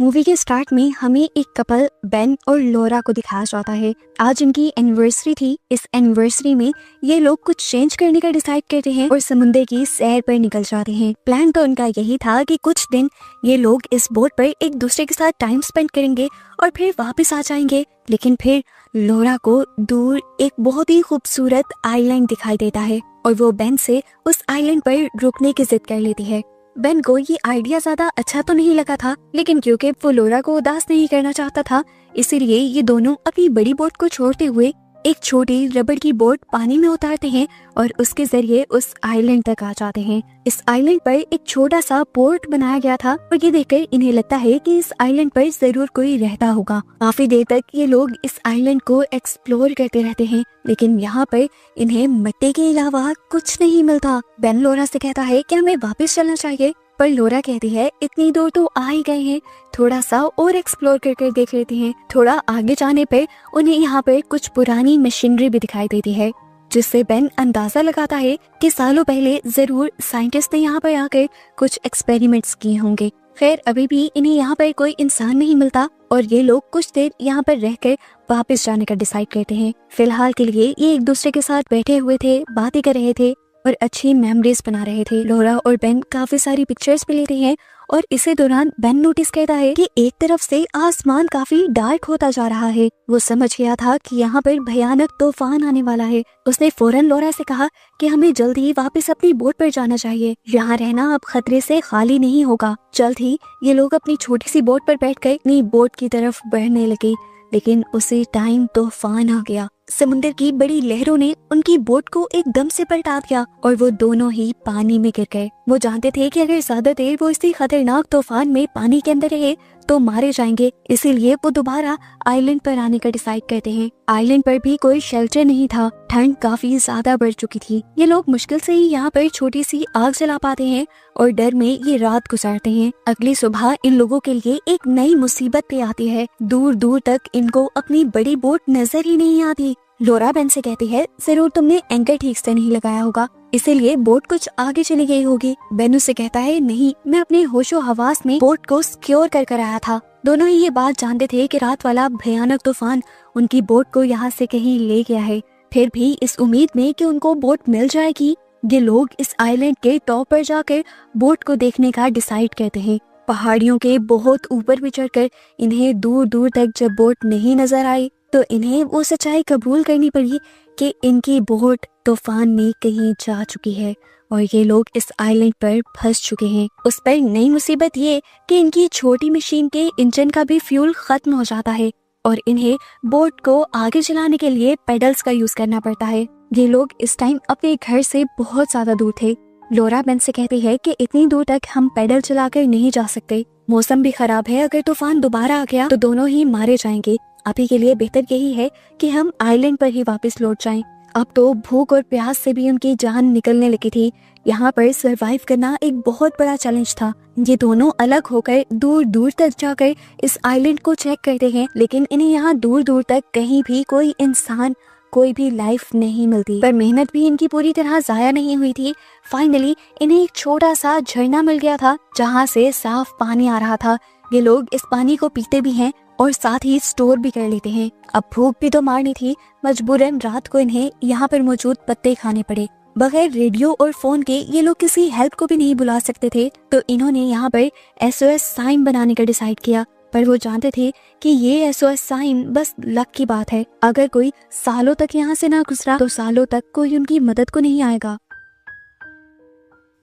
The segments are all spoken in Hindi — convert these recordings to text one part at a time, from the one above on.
मूवी के स्टार्ट में हमें एक कपल बेन और लोरा को दिखाया जाता है। आज इनकी एनिवर्सरी थी। इस एनिवर्सरी में ये लोग कुछ चेंज करने का डिसाइड करते हैं और समुद्र की सैर पर निकल जाते हैं। प्लान तो उनका यही था कि कुछ दिन ये लोग इस बोट पर एक दूसरे के साथ टाइम स्पेंड करेंगे और फिर वापस आ जाएंगे। लेकिन फिर लोरा को दूर एक बहुत ही खूबसूरत आइलैंड दिखाई देता है और वो बेन से उस आइलैंड पर रुकने की जिद कर लेती है। बेन को ये आइडिया ज्यादा अच्छा तो नहीं लगा था, लेकिन क्योंकि वो लोरा को उदास नहीं करना चाहता था, इसीलिए ये दोनों अपनी बड़ी बोट को छोड़ते हुए एक छोटी रबड़ की बोट पानी में उतारते हैं और उसके जरिए उस आइलैंड तक आ जाते हैं। इस आइलैंड पर एक छोटा सा पोर्ट बनाया गया था और ये देखकर इन्हें लगता है कि इस आइलैंड पर जरूर कोई रहता होगा। काफी देर तक ये लोग इस आइलैंड को एक्सप्लोर करते रहते हैं, लेकिन यहाँ पर इन्हें मिट्टी के अलावा कुछ नहीं मिलता। बेन लोरा से कहता है कि हमें वापस चलना चाहिए, पर लोरा कहती है इतनी दूर तो आ ही गए हैं, थोड़ा सा और एक्सप्लोर करके देख लेते हैं। थोड़ा आगे जाने पे उन्हें यहाँ पर कुछ पुरानी मशीनरी भी दिखाई देती है, जिससे बेन अंदाजा लगाता है कि सालों पहले जरूर साइंटिस्ट ने यहाँ पर आकर कुछ एक्सपेरिमेंट्स किए होंगे। खैर अभी भी इन्हें यहाँ पर कोई इंसान नहीं मिलता और ये लोग कुछ देर यहाँ पर रहकर वापस जाने का डिसाइड करते हैं। फिलहाल के लिए ये एक दूसरे के साथ बैठे हुए थे, बातें कर रहे थे और अच्छी मेमोरीज बना रहे थे। लोरा और बेन काफी सारी पिक्चर्स भी लेते हैं और इसी दौरान बेन नोटिस करता है कि एक तरफ से आसमान काफी डार्क होता जा रहा है। वो समझ गया था कि यहाँ पर भयानक तूफान आने वाला है। उसने फौरन लोरा से कहा कि हमें जल्द ही वापस अपनी बोट पर जाना चाहिए, यहाँ रहना अब खतरे से खाली नहीं होगा। जल्द ही ये लोग अपनी छोटी सी बोट पर बैठकर अपनी बोट की तरफ बढ़ने लगे, लेकिन उसी टाइम तूफान आ गया। समुद्र की बड़ी लहरों ने उनकी बोट को एकदम से पलटा दिया और वो दोनों ही पानी में गिर गए। वो जानते थे कि अगर ज्यादा देर वो इसी खतरनाक तूफान में पानी के अंदर रहे तो मारे जाएंगे, इसीलिए वो दोबारा आइलैंड पर आने का डिसाइड करते हैं। आइलैंड पर भी कोई शेल्टर नहीं था, ठंड काफी ज्यादा बढ़ चुकी थी। ये लोग मुश्किल से ही यहाँ पर छोटी सी आग जला पाते हैं और डर में ये रात गुजारते हैं। अगली सुबह इन लोगों के लिए एक नई मुसीबत पे आती है। दूर दूर तक इनको अपनी बड़ी बोट नजर ही नहीं आती। लोरा बेन से कहती है जरूर तुमने एंकर ठीक से नहीं लगाया होगा, इसीलिए बोट कुछ आगे चली गई होगी। बेन उससे कहता है नहीं, मैं अपने होशो हवास में बोट को सिक्योर कर आया था। दोनों ही ये बात जानते थे कि रात वाला भयानक तूफान उनकी बोट को यहाँ से कहीं ले गया है। फिर भी इस उम्मीद में कि उनको बोट मिल जाएगी, ये लोग इस आइलैंड के टॉप पर जाकर बोट को देखने का डिसाइड करते हैं। पहाड़ियों के बहुत ऊपर भी चढ़कर इन्हें दूर दूर तक जब बोट नहीं नजर आई तो इन्हें वो सच्चाई कबूल करनी पड़ी कि इनकी बोट तूफान में कहीं जा चुकी है और ये लोग इस आइलैंड पर फंस चुके हैं। उस पर नई मुसीबत ये कि इनकी छोटी मशीन के इंजन का भी फ्यूल खत्म हो जाता है और इन्हें बोट को आगे चलाने के लिए पेडल्स का यूज करना पड़ता है। ये लोग इस टाइम अपने घर से बहुत ज्यादा दूर थे। लोरा बेन से कहती है कि इतनी दूर तक हम पैडल चलाकर नहीं जा सकते, मौसम भी खराब है, अगर तूफान दोबारा आ गया तो दोनों ही मारे जाएंगे। अभी के लिए बेहतर यही है कि हम आइलैंड पर ही वापस लौट जाएं। अब तो भूख और प्यास से भी उनकी जान निकलने लगी थी। यहाँ पर सरवाइव करना एक बहुत बड़ा चैलेंज था। ये दोनों अलग होकर दूर दूर तक जाकर इस आइलैंड को चेक करते हैं, लेकिन इन्हें यहाँ दूर दूर तक कहीं भी कोई इंसान, कोई भी लाइफ नहीं मिलती। पर मेहनत भी इनकी पूरी तरह जाया नहीं हुई थी। फाइनली इन्हें एक छोटा सा झरना मिल गया था जहाँ से साफ पानी आ रहा था। ये लोग इस पानी को पीते भी हैं और साथ ही स्टोर भी कर लेते हैं। अब भूख भी तो मारनी थी, मजबूरन रात को इन्हें यहाँ पर मौजूद पत्ते खाने पड़े। बगैर रेडियो और फोन के ये लोग किसी हेल्प को भी नहीं बुला सकते थे, तो इन्होंने यहाँ पर SOS साइन बनाने का डिसाइड किया। पर वो जानते थे कि ये SOS साइन बस लक की बात है, अगर कोई सालों तक यहाँ से ना गुजरा तो सालों तक कोई उनकी मदद को नहीं आएगा।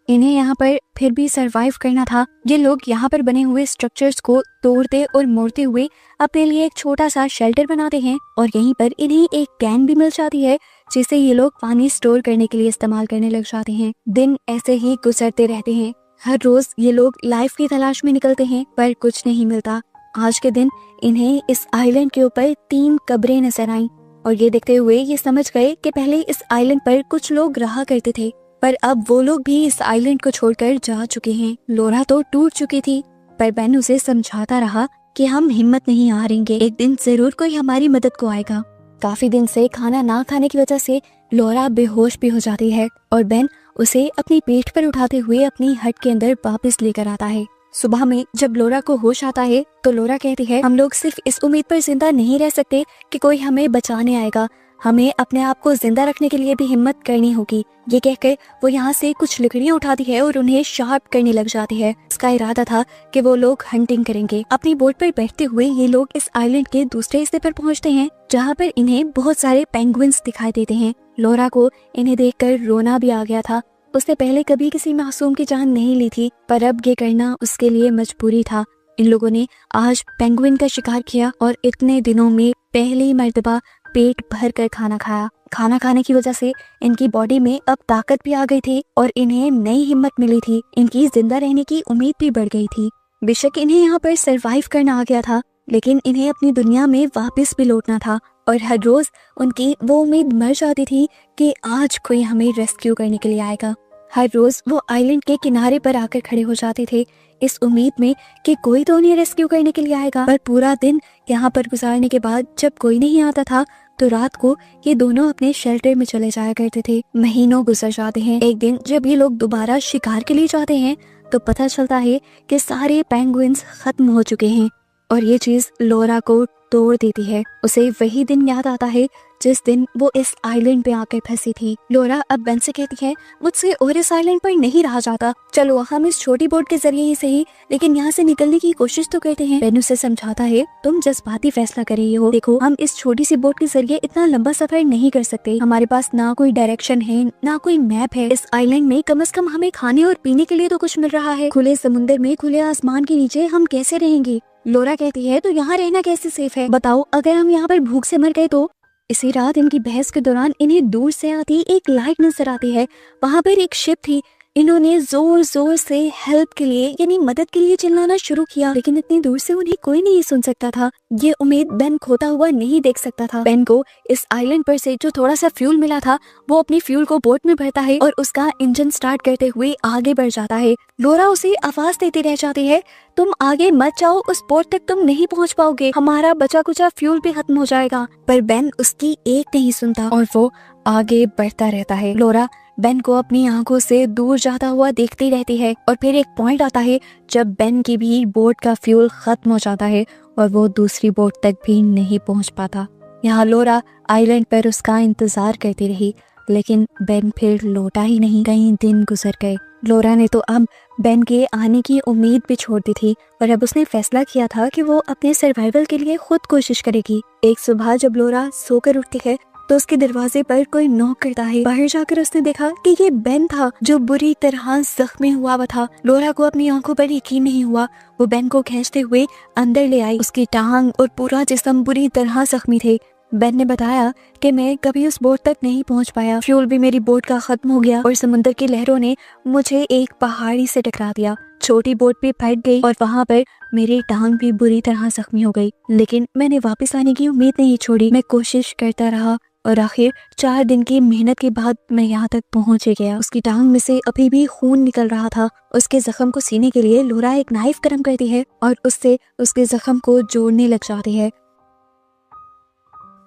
इन्हें यहाँ पर फिर भी सरवाइव करना था। ये लोग यहाँ पर बने हुए स्ट्रक्चर्स को तोड़ते और मोड़ते हुए अपने लिए एक छोटा सा शेल्टर बनाते हैं और यहीं पर इन्हें एक कैन भी मिल जाती है जिसे ये लोग पानी स्टोर करने के लिए इस्तेमाल करने लग जाते हैं। दिन ऐसे ही गुजरते रहते हैं। हर रोज ये लोग लाइफ की तलाश में निकलते हैं पर कुछ नहीं मिलता। आज के दिन इन्हें इस आइलैंड के ऊपर 3 कब्रें नजर आईं और ये देखते हुए ये समझ गए कि पहले इस आइलैंड पर कुछ लोग रहा करते थे, पर अब वो लोग भी इस आइलैंड को छोड़कर जा चुके हैं। लोरा तो टूट चुकी थी, पर बेन उसे समझाता रहा कि हम हिम्मत नहीं हारेंगे, एक दिन जरूर कोई हमारी मदद को आएगा। काफी दिन से खाना ना खाने की वजह से लोरा बेहोश भी हो जाती है और बेन उसे अपनी पीठ पर उठाते हुए अपनी हट के अंदर वापस लेकर आता है। सुबह में जब लोरा को होश आता है तो लोरा कहती है, हम लोग सिर्फ इस उम्मीद पर जिंदा नहीं रह सकते कि कोई हमें बचाने आएगा, हमें अपने आप को जिंदा रखने के लिए भी हिम्मत करनी होगी। ये कहकर वो यहाँ से कुछ लकड़ियाँ उठाती है और उन्हें शार्प करने लग जाती है। इसका इरादा था कि वो लोग हंटिंग करेंगे। अपनी बोट पर बैठते हुए ये लोग इस आइलैंड के दूसरे हिस्से पर पहुँचते हैं, जहाँ पर इन्हें बहुत सारे पेंगुइन्स दिखाई देते हैं। लोरा को इन्हें देखकर रोना भी आ गया था। उसने पहले कभी किसी मासूम की जान नहीं ली थी, पर अब ये करना उसके लिए मजबूरी था। इन लोगों ने आज पेंगुइन का शिकार किया और इतने दिनों में पहली मर्तबा पेट भर कर खाना खाया। खाना खाने की वजह से इनकी बॉडी में अब ताकत भी आ गई थी और इन्हें नई हिम्मत मिली थी। इनकी जिंदा रहने की उम्मीद भी बढ़ गई थी। बेशक इन्हें यहाँ पर सरवाइव करना आ गया था, लेकिन इन्हें अपनी दुनिया में वापस भी लौटना था। और हर रोज उनकी वो उम्मीद मर जाती थी कि आज कोई हमें रेस्क्यू करने के लिए आएगा। हर रोज वो आइलैंड के किनारे पर आकर खड़े हो जाते थे इस उम्मीद में कि कोई तो उन्हें रेस्क्यू करने के लिए आएगा। पर पूरा दिन यहाँ पर गुजारने के बाद जब कोई नहीं आता था तो रात को ये दोनों अपने शेल्टर में चले जाया करते थे। महीनों गुजर जाते हैं। एक दिन जब ये लोग दोबारा शिकार के लिए जाते हैं तो पता चलता है कि सारे पेंगुइन्स खत्म हो चुके हैं और ये चीज लोरा को तोड़ देती है। उसे वही दिन याद आता है जिस दिन वो इस आइलैंड पे आकर फंसी थी। लोरा अब बेन से कहती है, मुझसे और इस आइलैंड पर नहीं रहा जाता, चलो हम इस छोटी बोट के जरिए ही सही लेकिन यहाँ से निकलने की कोशिश तो करते हैं। बेन उसे समझाता है, तुम जज्बाती फैसला कर रही हो, देखो हम इस छोटी सी बोट के जरिए इतना लंबा सफर नहीं कर सकते। हमारे पास ना कोई डायरेक्शन है ना कोई मैप है। इस आइलैंड में कम से कम हमें खाने और पीने के लिए तो कुछ मिल रहा है। खुले समुद्र में खुले आसमान के नीचे हम कैसे रहेंगे? लोरा कहती है, तो यहाँ रहना कैसे सेफ है? बताओ, अगर हम यहाँ पर भूख से मर गए तो? इसी रात इनकी बहस के दौरान इन्हें दूर से आती एक लाइट नजर आती है। वहाँ पर एक शिप थी। इन्होंने जोर जोर से हेल्प के लिए यानी मदद के लिए चिल्लाना शुरू किया, लेकिन इतनी दूर से उन्हें कोई नहीं सुन सकता था। ये उम्मीद बेन खोता हुआ नहीं देख सकता था। बेन को इस आइलैंड पर से जो थोड़ा सा फ्यूल मिला था वो अपनी फ्यूल को बोट में भरता है और उसका इंजन स्टार्ट करते हुए आगे बढ़ जाता है। लोरा उसे आवाज देती रह जाती है, तुम आगे मत जाओ, उस बोट तक तुम नहीं पहुंच पाओगे, हमारा बचा कुचा फ्यूल भी खत्म हो जाएगा। पर बेन उसकी एक नहीं सुनता और वो आगे बढ़ता रहता है। लोरा बेन को अपनी आंखों से दूर जाता हुआ देखती रहती है और फिर एक पॉइंट आता है जब बेन की भी बोट का फ्यूल खत्म हो जाता है और वो दूसरी बोट तक भी नहीं पहुंच पाता। यहाँ लोरा आइलैंड पर उसका इंतजार करती रही, लेकिन बेन फिर लौटा ही नहीं। कई दिन गुजर गए। लोरा ने तो अब बेन के आने की उम्मीद भी छोड़ दी थी और अब उसने फैसला किया था कि वो अपने सर्वाइवल के लिए खुद कोशिश करेगी। एक सुबह जब लोरा सोकर उठती है तो उसके दरवाजे पर कोई नॉक करता है। बाहर जाकर उसने देखा कि ये बेन था जो बुरी तरह जख्मी हुआ था। लोरा को अपनी आंखों पर यकीन नहीं हुआ। वो बेन को खींचते हुए अंदर ले आई। उसकी टांग और पूरा जिस्म बुरी तरह जख्मी थे। बेन ने बताया कि मैं कभी उस बोट तक नहीं पहुंच पाया, फ्यूल भी मेरी बोट का खत्म हो गया और समुद्र की लहरों ने मुझे एक पहाड़ी से टकरा दिया। छोटी बोट भी फट गई और वहाँ पर मेरी टांग भी बुरी तरह जख्मी हो गई, लेकिन मैंने वापस आने की उम्मीद नहीं छोड़ी। मैं कोशिश करता रहा और आखिर 4 दिन की मेहनत के बाद मैं यहाँ तक पहुँच गया। उसकी टांग में से अभी भी खून निकल रहा था। उसके जख्म को सीने के लिए लोरा एक नाइफ गर्म करती है और उससे उसके जख्म को जोड़ने लग जाती है।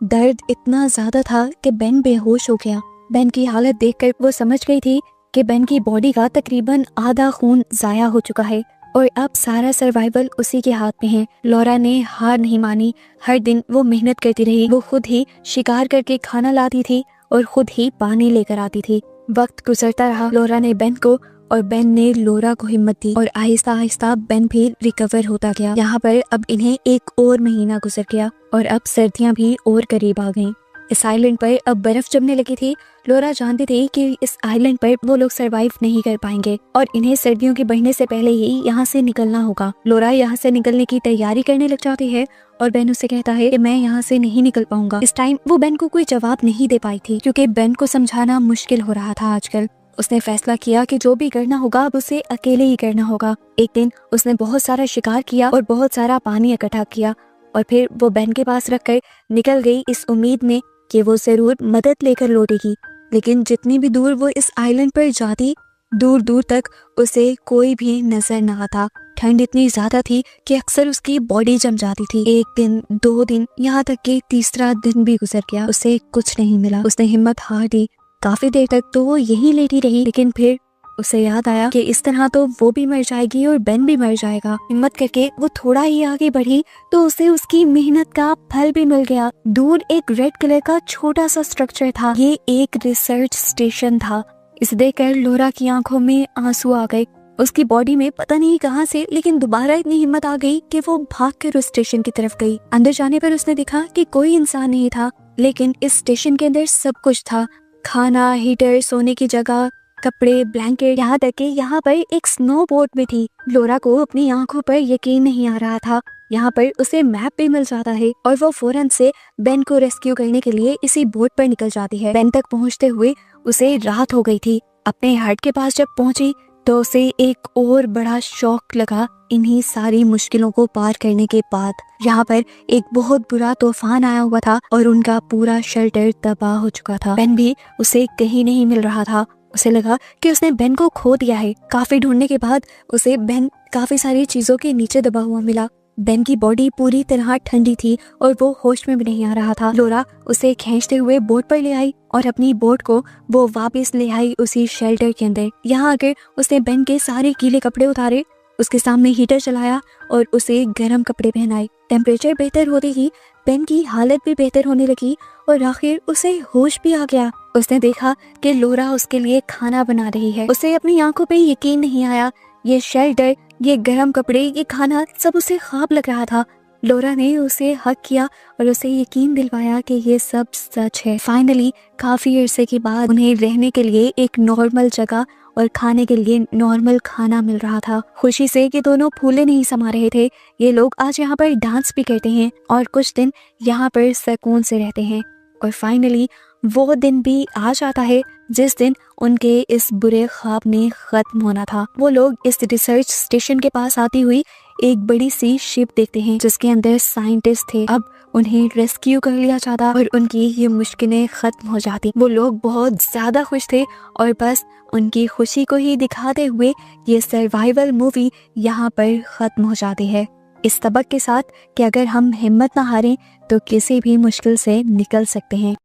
दर्द इतना ज्यादा था कि बेन बेहोश हो गया। बेन की हालत देखकर वो समझ गई थी कि बेन की बॉडी का तकरीबन आधा खून जाया हो चुका है और अब सारा सर्वाइवल उसी के हाथ में है। लोरा ने हार नहीं मानी। हर दिन वो मेहनत करती रही। वो खुद ही शिकार करके खाना लाती थी और खुद ही पानी लेकर आती थी। वक्त गुजरता रहा। लोरा ने बेन को और बेन ने लोरा को हिम्मत दी और आहिस्ता आहिस्ता बेन भी रिकवर होता गया। यहाँ पर अब इन्हें एक और महीना गुजर गया और अब सर्दियाँ भी और करीब आ गईं। इस आइलैंड पर अब बर्फ जमने लगी थी। लोरा जानती थी कि इस आइलैंड पर वो लोग सरवाइव नहीं कर पाएंगे और इन्हें सर्दियों के बढ़ने से पहले ही यहाँ से निकलना होगा। लोरा यहाँ से निकलने की तैयारी करने लग जाती है और बेन उसे कहता है कि मैं यहाँ से नहीं निकल पाऊंगा। इस टाइम वो बेन को कोई जवाब नहीं दे पाई थी क्योंकि बेन को समझाना मुश्किल हो रहा था आजकल। उसने फैसला किया कि जो भी करना होगा अब उसे अकेले ही करना होगा। एक दिन उसने बहुत सारा शिकार किया और बहुत सारा पानी इकट्ठा किया और फिर वो बेन के पास रखकर निकल गई इस उम्मीद में कि वो जरूर मदद लेकर लौटेगी। लेकिन जितनी भी दूर वो इस आइलैंड पर जाती, दूर दूर तक उसे कोई भी नजर न आता। ठंड इतनी ज्यादा थी कि अक्सर उसकी बॉडी जम जाती थी। 1 दिन 2 दिन यहाँ तक कि तीसरा दिन भी गुजर गया, उसे कुछ नहीं मिला। उसने हिम्मत हार दी। काफी देर तक तो वो यहीं लेटी रही, लेकिन फिर उसे याद आया कि इस तरह तो वो भी मर जाएगी और बेन भी मर जाएगा। हिम्मत करके वो थोड़ा ही आगे बढ़ी तो उसे उसकी मेहनत का फल भी मिल गया। दूर एक रेड कलर का छोटा सा स्ट्रक्चर था। ये एक रिसर्च स्टेशन था। इसे देखकर लोरा की आंखों में आंसू आ गए। उसकी बॉडी में पता नहीं कहां से लेकिन दोबारा इतनी हिम्मत आ गई कि वो भागकर उस स्टेशन की तरफ गई। अंदर जाने पर उसने देखा कि कोई इंसान नहीं था, लेकिन इस स्टेशन के अंदर सब कुछ था। खाना, हीटर, सोने की जगह, कपड़े, ब्लैंकेट, यहाँ तक कि यहाँ पर एक स्नो बोट भी थी। लोरा को अपनी आंखों पर यकीन नहीं आ रहा था। यहाँ पर उसे मैप भी मिल जाता है और वो फौरन से बेन को रेस्क्यू करने के लिए इसी बोट पर निकल जाती है। बेन तक पहुँचते हुए उसे रात हो गई थी। अपने हट के पास जब पहुंची तो उसे एक और बड़ा शौक लगा। इन्हीं सारी मुश्किलों को पार करने के बाद यहाँ पर एक बहुत बुरा तूफान आया हुआ था और उनका पूरा शेल्टर तबाह हो चुका था। बेन भी उसे कहीं नहीं मिल रहा था। उसे लगा कि उसने बेन को खो दिया है। काफी ढूंढने के बाद उसे बेन काफी सारी चीजों के नीचे दबा हुआ मिला। बेन की बॉडी पूरी तरह ठंडी थी और वो होश में भी नहीं आ रहा था। लोरा उसे खींचते हुए बोट पर ले आई और अपनी बोट को वो वापस ले आई उसी शेल्टर के अंदर। यहाँ आकर उसने बेन के सारे गीले कपड़े उतारे, उसके सामने हीटर चलाया और उसे गर्म कपड़े पहनाए। टेम्परेचर बेहतर होते ही बेन की हालत भी बेहतर होने लगी और आखिर उसे होश भी आ गया। उसने देखा कि लोरा उसके लिए खाना बना रही है। उसे अपनी आंखों पे यकीन नहीं आया। ये शेल्टर, ये गर्म कपड़े, ये खाना सब उसे ख्वाब लग रहा था। लोरा ने उसे हक किया और उसे यकीन दिलवाया कि ये सब सच है। फाइनली काफी अरसे के बाद उन्हें रहने के लिए एक नॉर्मल जगह और खाने के लिए नॉर्मल खाना मिल रहा था। खुशी से कि दोनों फूले नहीं समा रहे थे। ये लोग आज यहाँ पर डांस भी करते हैं और कुछ दिन यहाँ पर सुकून से रहते हैं। और फाइनली वो दिन भी आ जाता है जिस दिन उनके इस बुरे ख्वाब ने खत्म होना था। वो लोग इस रिसर्च स्टेशन के पास आती हुई एक बड़ी सी शिप देखते हैं जिसके अंदर साइंटिस्ट थे। अब उन्हें रेस्क्यू कर लिया जाता और उनकी ये मुश्किलें खत्म हो जाती। वो लोग बहुत ज्यादा खुश थे और बस उनकी खुशी को ही दिखाते हुए ये सर्वाइवल मूवी यहाँ पर खत्म हो जाती है। इस सबक के साथ कि अगर हम हिम्मत ना हारें तो किसी भी मुश्किल से निकल सकते हैं।